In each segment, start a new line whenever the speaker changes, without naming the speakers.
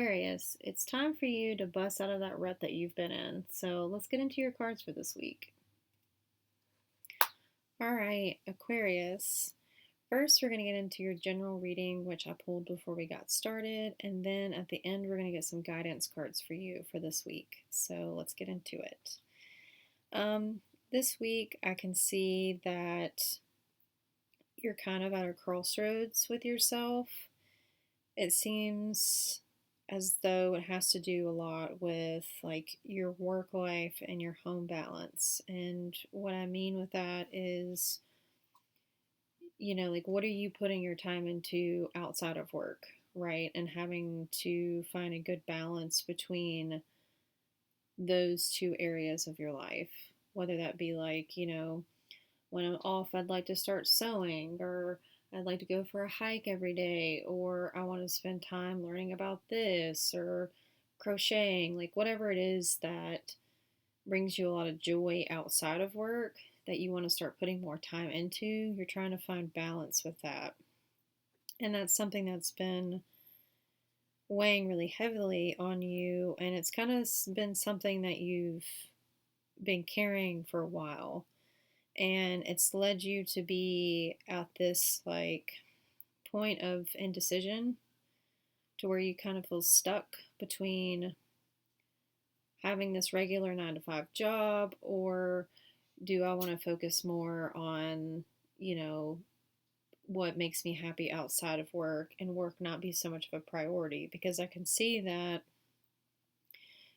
Aquarius, it's time for you to bust out of that rut that you've been in. So let's get into your cards for this week. All right, Aquarius. First, we're going to get into your general reading, which I pulled before we got started. And then at the end, we're going to get some guidance cards for you for this week. So let's get into it. This week, I can see that you're kind of at a crossroads with yourself. It seems as though it has to do a lot with like your work life and your home balance. And what I mean with that is, like what are you putting your time into outside of work, right? And having to find a good balance between those two areas of your life, whether that be like, when I'm off, I'd like to start sewing, or I'd like to go for a hike every day, or I want to spend time learning about this, or crocheting, like whatever it is that brings you a lot of joy outside of work that you want to start putting more time into. You're trying to find balance with that. And that's something that's been weighing really heavily on you, and it's kind of been something that you've been carrying for a while, and it's led you to be at this like point of indecision to where you kind of feel stuck between having this regular 9 to 5 job, or do I want to focus more on, what makes me happy outside of work, and work not be so much of a priority? Because I can see that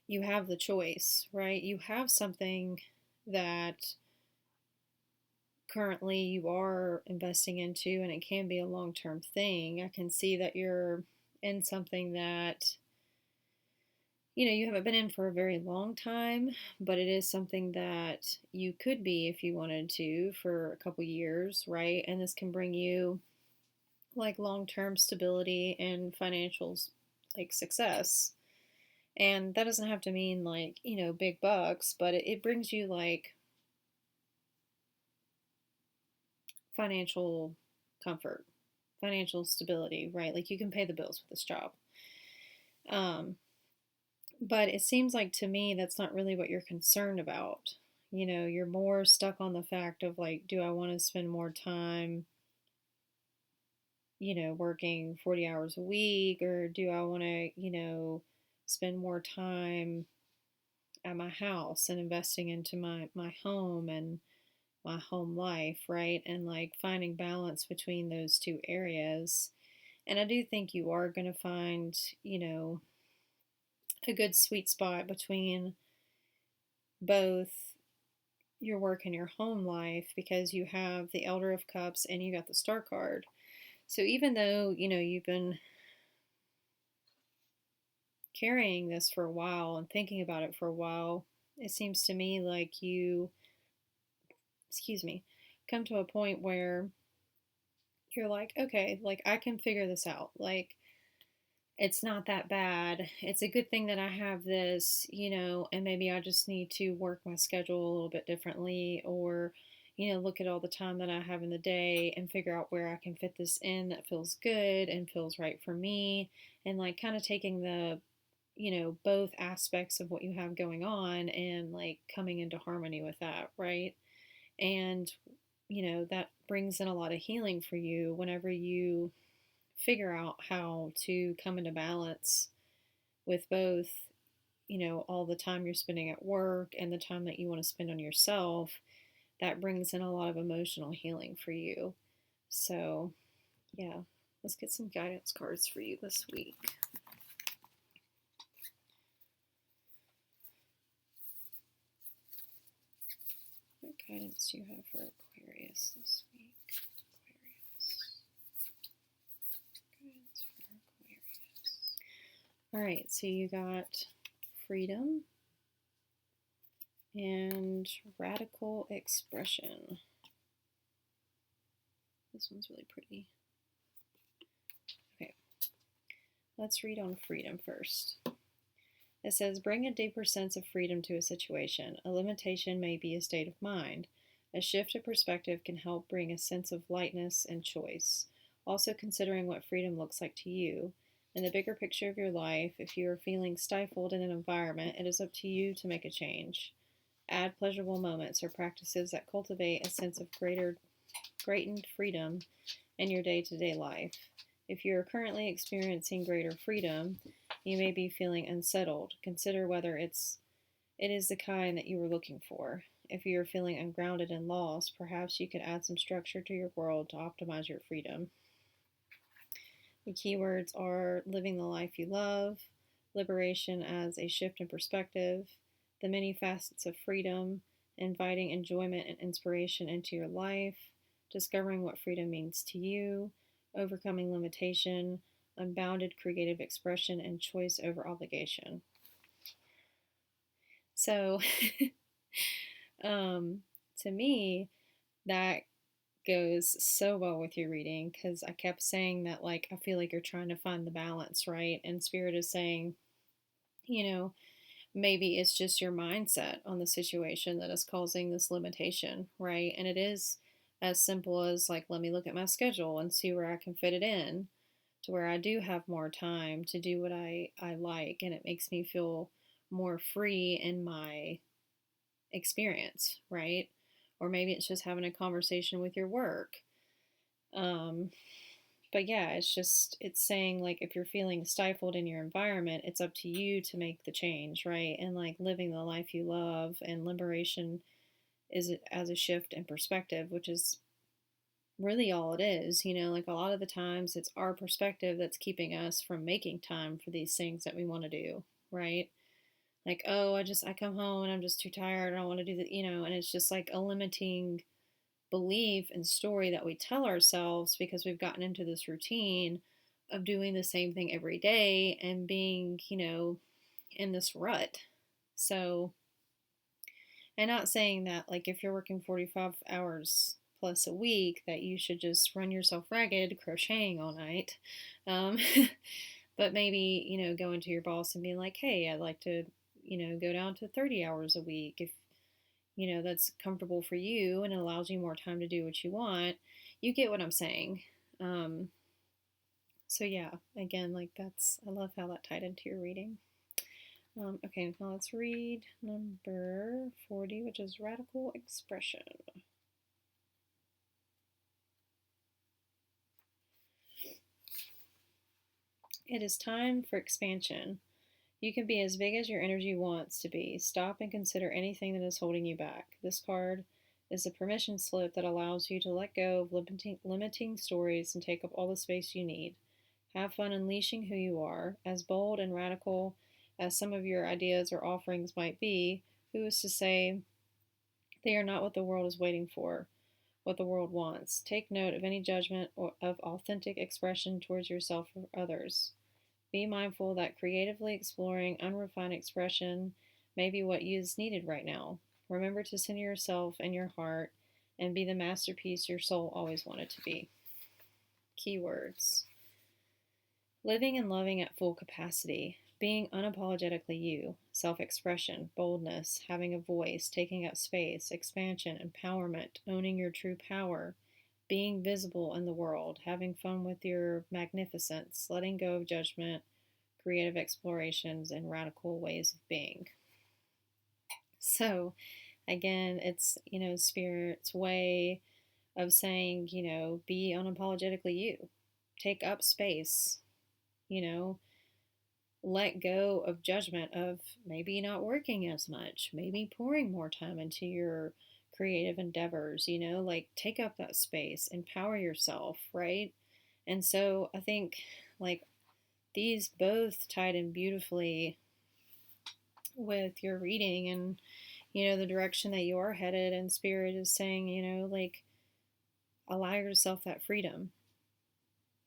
you have the choice, right? You have something that currently you are investing into, and it can be a long-term thing. I can see that you're in something that you haven't been in for a very long time, but it is something that you could be if you wanted to for a couple years, right? And this can bring you like long-term stability and financial like success. And that doesn't have to mean like, big bucks, but it brings you like financial comfort, financial stability, right? Like you can pay the bills with this job. But it seems like to me that's not really what you're concerned about. You're more stuck on the fact of like, do I want to spend more time, working 40 hours a week, or do I want to, spend more time at my house and investing into my home and my home life, right? And like finding balance between those two areas. And I do think you are going to find, a good sweet spot between both your work and your home life, because you have the Elder of Cups and you got the Star card. So even though, you've been carrying this for a while and thinking about it for a while, it seems to me like you, come to a point where you're like, okay, like I can figure this out. Like it's not that bad. It's a good thing that I have this, and maybe I just need to work my schedule a little bit differently, or, look at all the time that I have in the day and figure out where I can fit this in that feels good and feels right for me. And like kind of taking the, both aspects of what you have going on and like coming into harmony with that, right? And, that brings in a lot of healing for you whenever you figure out how to come into balance with both, all the time you're spending at work and the time that you want to spend on yourself. That brings in a lot of emotional healing for you. So, yeah, let's get some guidance cards for you this week. What guidance do you have for Aquarius this week? All right, so you got freedom and radical expression. This one's really pretty. Okay, let's read on freedom first. It says, bring a deeper sense of freedom to a situation. A limitation may be a state of mind. A shift of perspective can help bring a sense of lightness and choice. Also considering what freedom looks like to you. In the bigger picture of your life, if you are feeling stifled in an environment, it is up to you to make a change. Add pleasurable moments or practices that cultivate a sense of greatened freedom in your day to day life. If you are currently experiencing greater freedom, you may be feeling unsettled. Consider whether it is the kind that you were looking for. If you are feeling ungrounded and lost, perhaps you could add some structure to your world to optimize your freedom. The keywords are living the life you love, liberation as a shift in perspective, the many facets of freedom, inviting enjoyment and inspiration into your life, discovering what freedom means to you, overcoming limitation, unbounded creative expression, and choice over obligation. So, to me, that goes so well with your reading because I kept saying that, like, I feel like you're trying to find the balance, right? And Spirit is saying, you know, maybe it's just your mindset on the situation that is causing this limitation, right? And it is as simple as, like, let me look at my schedule and see where I can fit it in to where I do have more time to do what I like, and it makes me feel more free in my experience, right? Or maybe it's just having a conversation with your work. Um, but yeah, it's saying, like, if you're feeling stifled in your environment, it's up to you to make the change, right? And like living the life you love and liberation is as a shift in perspective, which is really all it is. Like, a lot of the times it's our perspective that's keeping us from making time for these things that we want to do, right? Like, oh, I come home and I'm just too tired. I don't want to do that, and it's just like a limiting belief and story that we tell ourselves because we've gotten into this routine of doing the same thing every day and being, in this rut. So, and not saying that, like, if you're working 45 hours plus a week, that you should just run yourself ragged crocheting all night. Um, but maybe, going to your boss and being like, hey, I'd like to, go down to 30 hours a week if, that's comfortable for you and allows you more time to do what you want. You get what I'm saying. Um, so yeah, again, like, I love how that tied into your reading. Okay, now let's read number 40, which is radical expression. It is time for expansion. You can be as big as your energy wants to be. Stop and consider anything that is holding you back. This card is a permission slip that allows you to let go of limiting stories and take up all the space you need. Have fun unleashing who you are. As bold and radical as some of your ideas or offerings might be, who is to say they are not what the world is waiting for, what the world wants? Take note of any judgment of authentic expression towards yourself or others. Be mindful that creatively exploring unrefined expression may be what is needed right now. Remember to center yourself and your heart and be the masterpiece your soul always wanted to be. Keywords: living and loving at full capacity, being unapologetically you, self expression, boldness, having a voice, taking up space, expansion, empowerment, owning your true power, being visible in the world, having fun with your magnificence, letting go of judgment, creative explorations, and radical ways of being. So, again, it's, Spirit's way of saying, be unapologetically you. Take up space, you know, let go of judgment of maybe not working as much, maybe pouring more time into your creative endeavors, like, take up that space, empower yourself, right? And so I think, like, these both tied in beautifully with your reading and, the direction that you are headed. And Spirit is saying, like, allow yourself that freedom,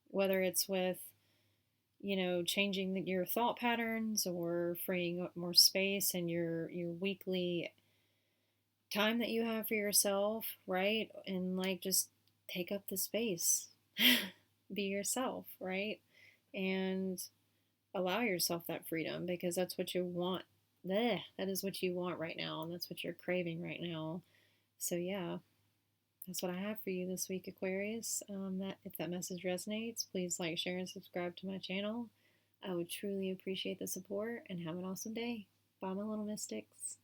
whether it's with, changing your thought patterns or freeing up more space in your weekly time that you have for yourself, right? And, like, just take up the space, be yourself, right? And allow yourself that freedom because that's what you want. That is what you want right now, and that's what you're craving right now. So yeah, that's what I have for you this week, Aquarius. That if that message resonates, please like, share, and subscribe to my channel. I would truly appreciate the support and have an awesome day. Bye, my little mystics.